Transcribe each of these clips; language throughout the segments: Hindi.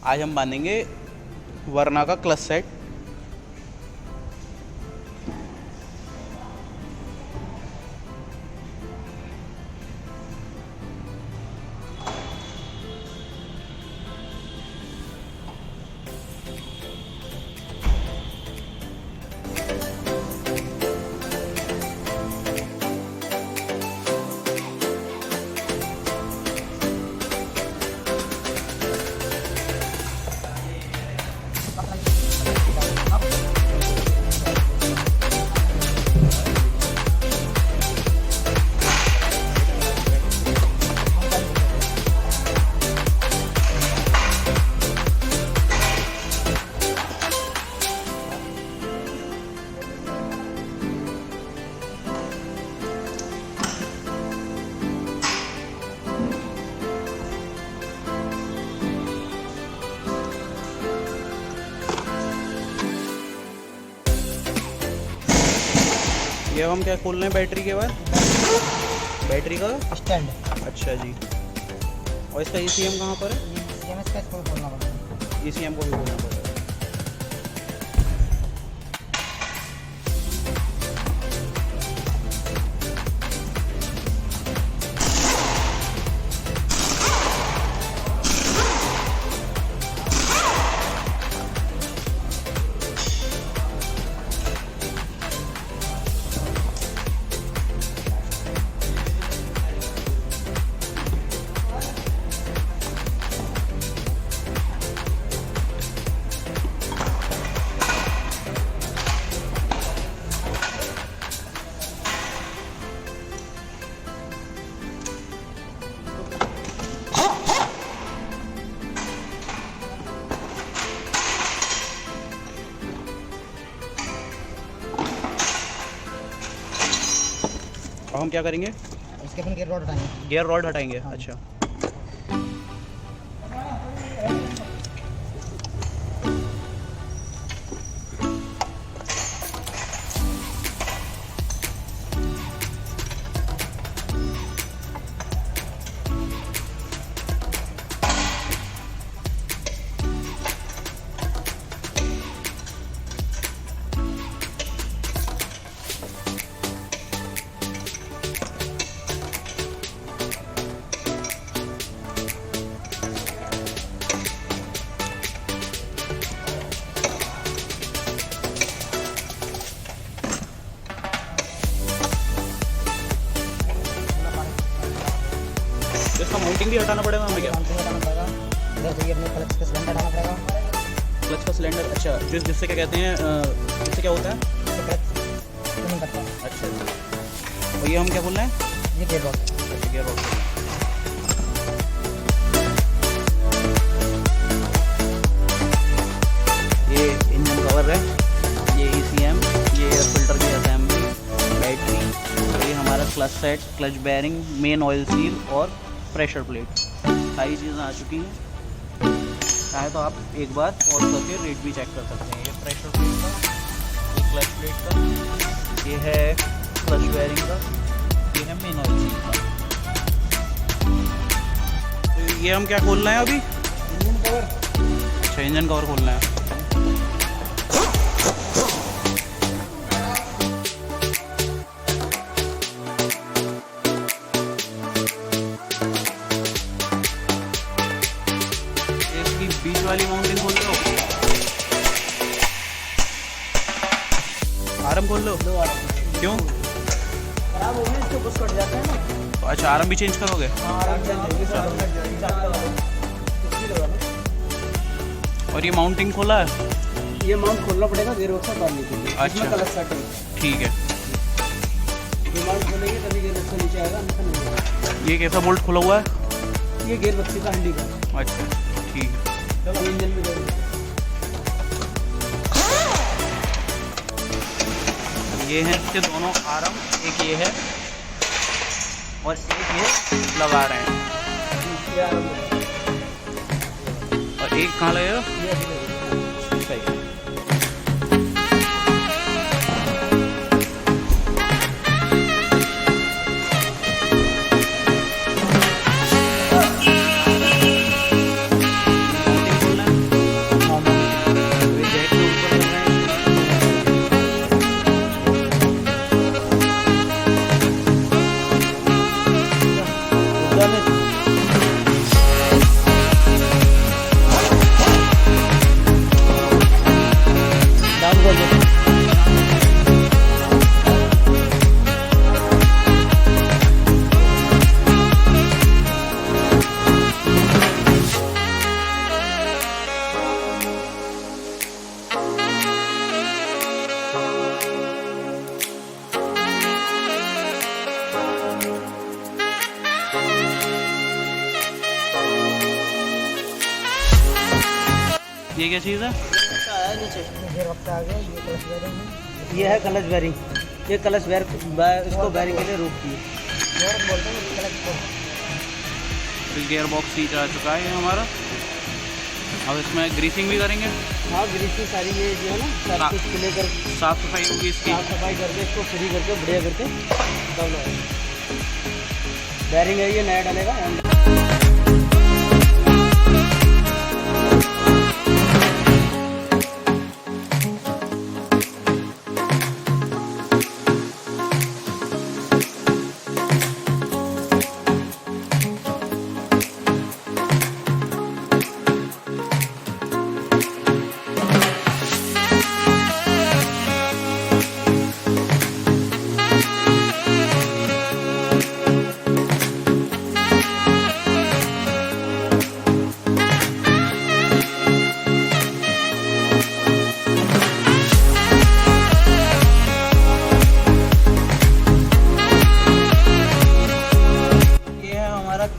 आज हम बांधेंगे वर्ना का क्लच सेट। ये हम क्या खोल रहे हैं बैटरी के बाद? बैटरी का स्टैंड। अच्छा जी। और इसका ECM कहाँ पर है? ECM इसका इसको खोलना पड़ेगा। ECM को भी खोलना पड़ेगा। अब हम क्या करेंगे? इसके अपन गियर रॉड हटाएंगे। गियर रॉड हटाएंगे। अच्छा। इसका माउंटिंग भी हटाना पड़ेगा हमें क्या? इधर से अपने क्लच का सिलेंडर हटाना पड़ेगा। क्लच का सिलेंडर। अच्छा, जिससे क्या कहते हैं, जिससे क्या होता है? क्लच नहीं करता। अच्छा जी। और ये हम क्या बोल रहे हैं? ये गियर रॉड। अच्छा, गियर रॉड। ये इंजन कवर है, ये ECM, ये एयर फिल्टर की असेंबली, बैटरी, ये हमारा clutch set, clutch bearing, men oil seal और प्रेशर प्लेट, सारी चीज़ें आ चुकी हैं। चाहे तो आप एक बार पॉज करके रेट भी चेक कर सकते हैं। ये प्रेशर प्लेट का, ये क्लच प्लेट का, ये है क्लच बेयरिंग का, ये है मेन ऑयल सील का। तो ये हम क्या खोल रहे हैं अभी? Engine cover. अच्छा, इंजन कवर खोलना है। बीच वाली माउंटिंग खोल लो। आरम खोल लो। क्यों? खराब हो गया, इसको कुछ कट जाता है ना। तो अच्छा, आरम भी चेंज करोगे? और ये माउंटिंग खोला है? ये माउंट खोलना पड़ेगा गियर बॉक्स उतारने के लिए। अच्छा, क्लच सेटिंग। ठीक है। ये माउंट खोलेंगे तभी गियर बॉक्स नीचे आएगा, अन्यथा नहीं आएगा। ये कैसा बोल्ट खुला हुआ है? ये गियर बॉक्स का हंडी का। अच्छा, ठीक है। चलो इंजन में देखो। ये हैं इसके दोनों आर्म, एक ये है और एक ये लगा रहे हैं। और एक कहाँ लगेगा? सही है। ये क्या चीज़ है? नीचे ये है क्लच बेरिंग। ये क्लच इसको बेरिंग के लिए रोकती है। गियर बॉक्स सीट आ चुका है ये हमारा। अब इसमें ग्रीसिंग भी करेंगे। हाँ, ग्रीसिंग सारी ये जो है ना सब कुछ क्लियर कर, साफ सफाई होगी इसकी। साफ सफाई करके इसको फ्री करके बढ़िया करके तब बेरिंग है ये नया डालेगा।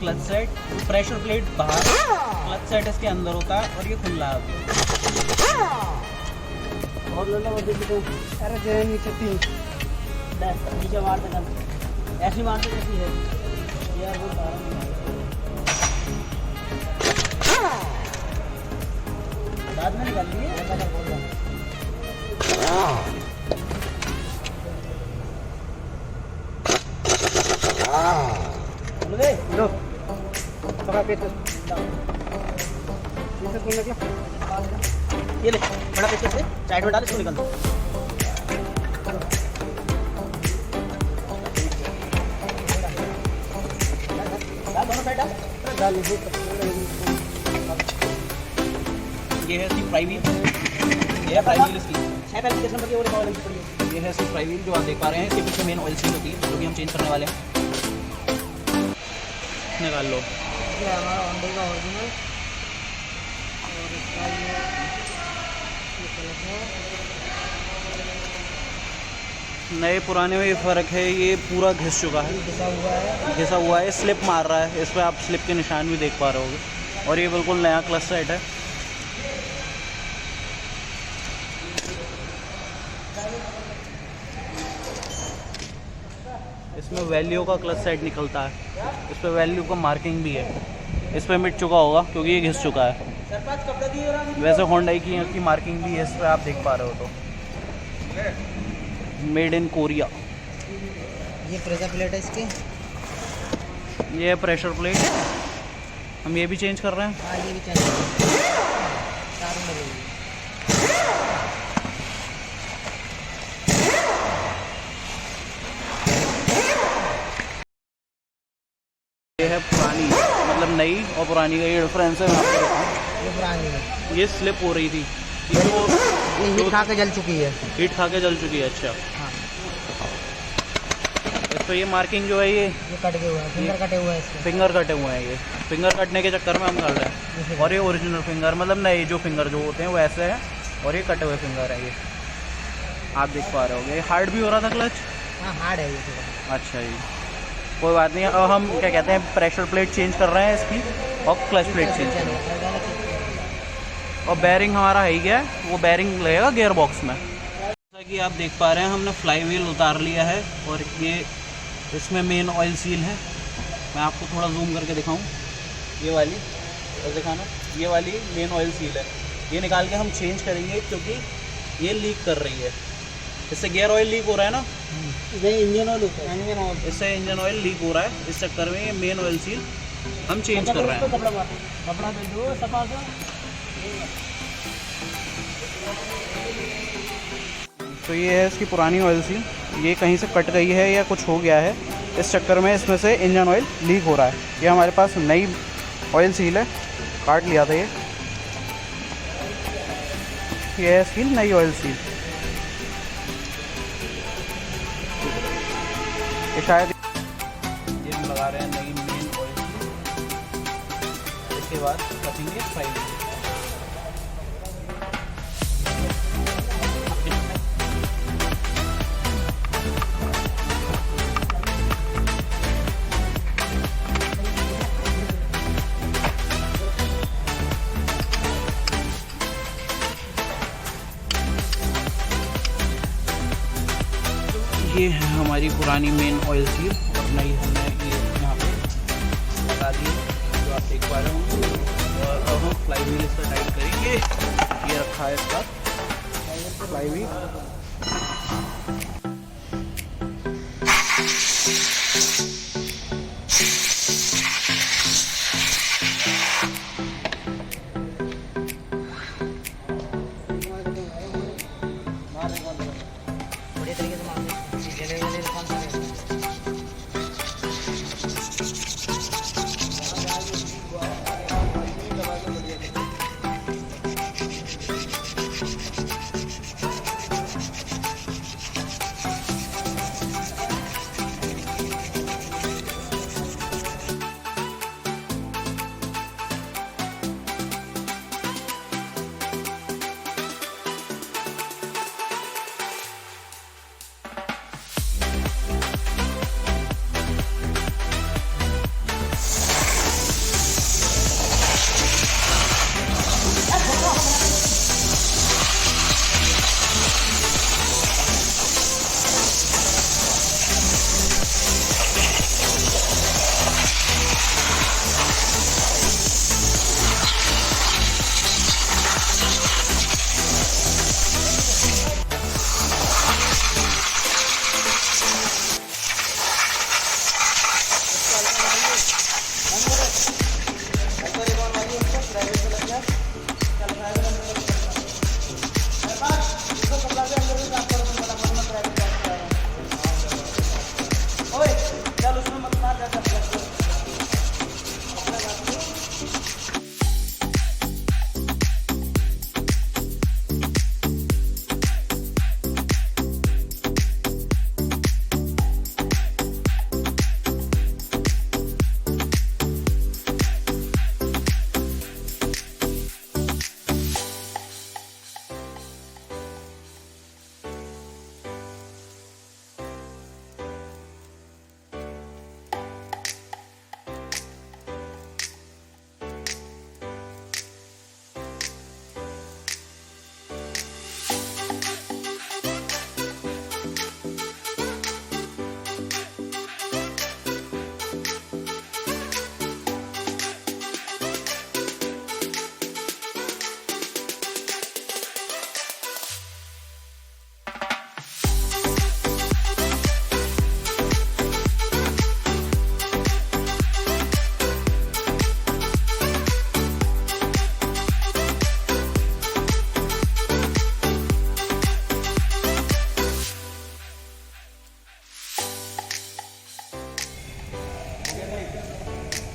क्लच सेट, प्रेशर प्लेट बाहर, क्लच सेट इसके अंदर होता है और ये खुला है। और लोला वो देखो, अरे जो नीचे तीन नीचे मार देना, ऐसी मार दे जैसी है यार वो बाद में निकाल दिए। लो पकड़ पे तो ये ले बड़ा पेच से साइड में डाल, इसको निकाल दो। दोनों साइड डाल। ये है इसकी फ्राई व्हील। ये है फ्राई व्हील इसकी 6 किस नंबर की और पावर की पड़ी है। ये है इसकी फ्राई व्हील जो आप देख पा रहे हैं। इसके पीछे मेन ऑयल सील होती है जो भी हम चेंज करने वाले हैं। निकाल लो। ये हमारा होंडा का ओरिजिनल और इसका ये नए पुराने में ये फ़र्क है, ये पूरा घिस चुका है, घिसा हुआ है, स्लिप मार रहा है। इस पर आप स्लिप के निशान भी देख पा रहे होगे। और ये बिल्कुल नया क्लच सेट है। इसमें वैल्यू का क्लच सेट निकलता है। इस पर वैल्यू का मार्किंग भी है। इस पर मिट चुका होगा क्योंकि ये घिस चुका है। वैसे होंडाई की मार्किंग भी है इस पर, आप देख पा रहे हो। तो मेड इन कोरिया। ये प्रेशर प्लेट है इसकी। ये प्रेशर प्लेट है। हम ये भी चेंज कर रहे हैं। हाँ, ये भी चेंज कर रहे हैं। ये है पुरानी, मतलब नई और पुरानी का ये डिफरेंस है। मैं आपको बताऊँ, ये पुरानी है, ये स्लिप हो रही थी, ये हीट खा के जल चुकी है। हीट खा के जल चुकी है। अच्छा हाँ। इस पर ये मार्किंग जो है ये कट गए हुए हैं, फिंगर कटे हुए हैं इसके। फिंगर कटे हुए हैं। ये फिंगर कटने के चक्कर में हम कर रहे हैं। और ये ओरिजिनल फिंगर, मतलब नए जो फिंगर जो होते हैं वो ऐसे हैं और ये कटे हुए फिंगर है। ये आप देख पा रहे होगे। ये हार्ड भी हो रहा था क्लच। हाँ, हार्ड है ये थोड़ा। अच्छा जी, कोई बात नहीं। अब हम क्या कहते हैं, प्रेशर प्लेट चेंज कर रहे हैं इसकी और क्लच प्लेट चेंज कर रहे हैं। और बेरिंग हमारा है ही गया, वो बेरिंग लगेगा गियर बॉक्स में। जैसा कि आप देख पा रहे हैं, हमने फ्लाई व्हील उतार लिया है और ये इसमें मेन ऑयल सील है। मैं आपको थोड़ा जूम करके दिखाऊं। ये वाली और दिखाना, ये वाली मेन ऑयल सील है। ये निकाल के हम चेंज करेंगे क्योंकि ये लीक कर रही है। इससे गियर ऑयल लीक हो रहा है ना, इंजन ऑयल होता है। इंजन ऑयल, इससे इंजन ऑयल लीक हो रहा है। इस चक्कर में ये मेन ऑयल सील हम चेंज कर रहे हैं। कपड़ा दे दो सफा का। तो ये है इसकी पुरानी ऑयल सील। ये कहीं से कट गई है या कुछ हो गया है, इस चक्कर में इसमें से इंजन ऑयल लीक हो रहा है। ये हमारे पास नई ऑयल सील है, काट लिया था ये है इसकी नई ऑयल सील। ये शायद ये हम लगा रहे हैं नई मेन ऑयल सील। इसके बाद करेंगे फ्राई। ये है हमारी पुरानी मेन ऑयल सील और नई हमने ये यहाँ पे लगा दी जो आप देख पा रहे होंगे। और अब हम फ्लाई व्हील इसका टाइट करेंगे। ये रखा है इसका फ्लाई व्हील।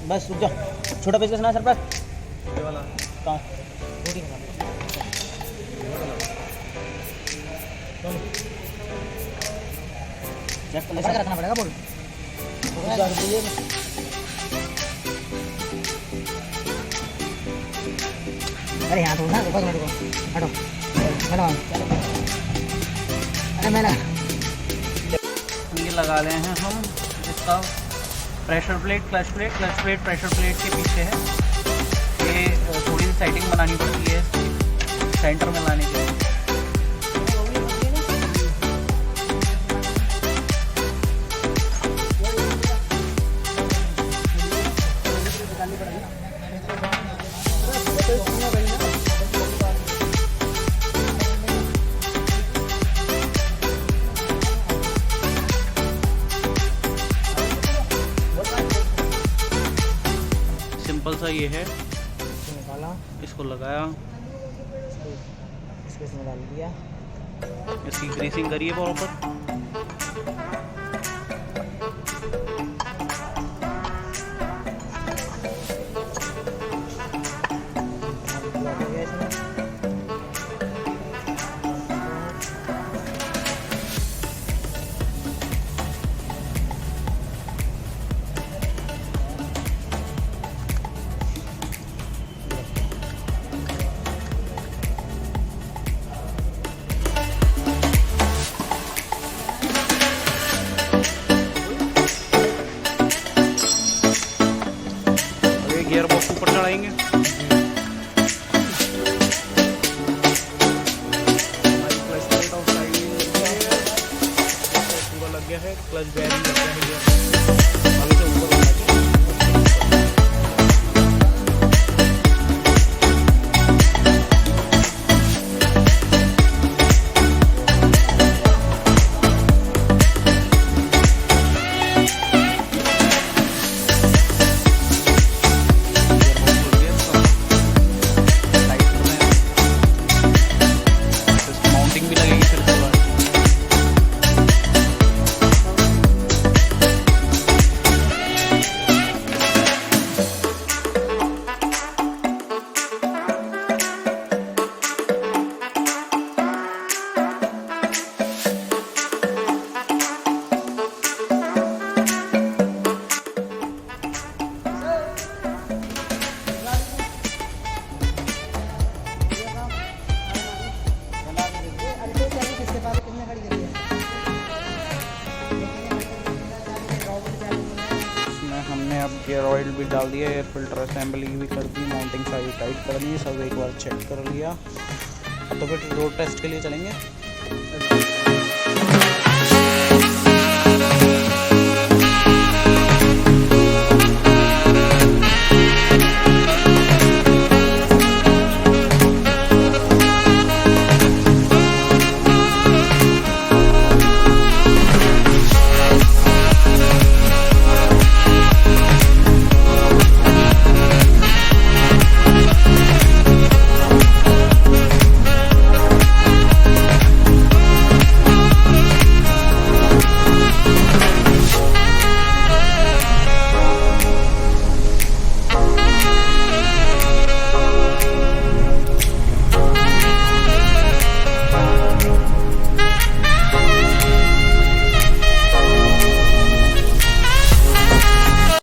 बस रुक जाओ। छोटा पेज कसना है सरप्राइज ये वाला कहाँ रोटी का चेक कर लेकर रखना पड़ेगा बोल। अरे यहाँ तो ना ऊपर मेरे को हटो हटो। अरे मैंने ये लगा रहे हैं हम इसका pressure plate, clutch plate pressure plate के पीछे है। ये थोड़ी सी सेटिंग बनानी पड़ती है सेंटर में लाने के लिए। सिंपल सा ये है, निकाला, इसको लगाया, इसमें डाल दिया, इसकी ग्रीसिंग करिए प्रॉपर। एयर ऑयल भी डाल दिया, एयर फिल्टर असेंबली भी कर दी, माउंटिंग सारी टाइट कर दी, सब एक बार चेक कर लिया। तो फिर रोड टेस्ट के लिए चलेंगे।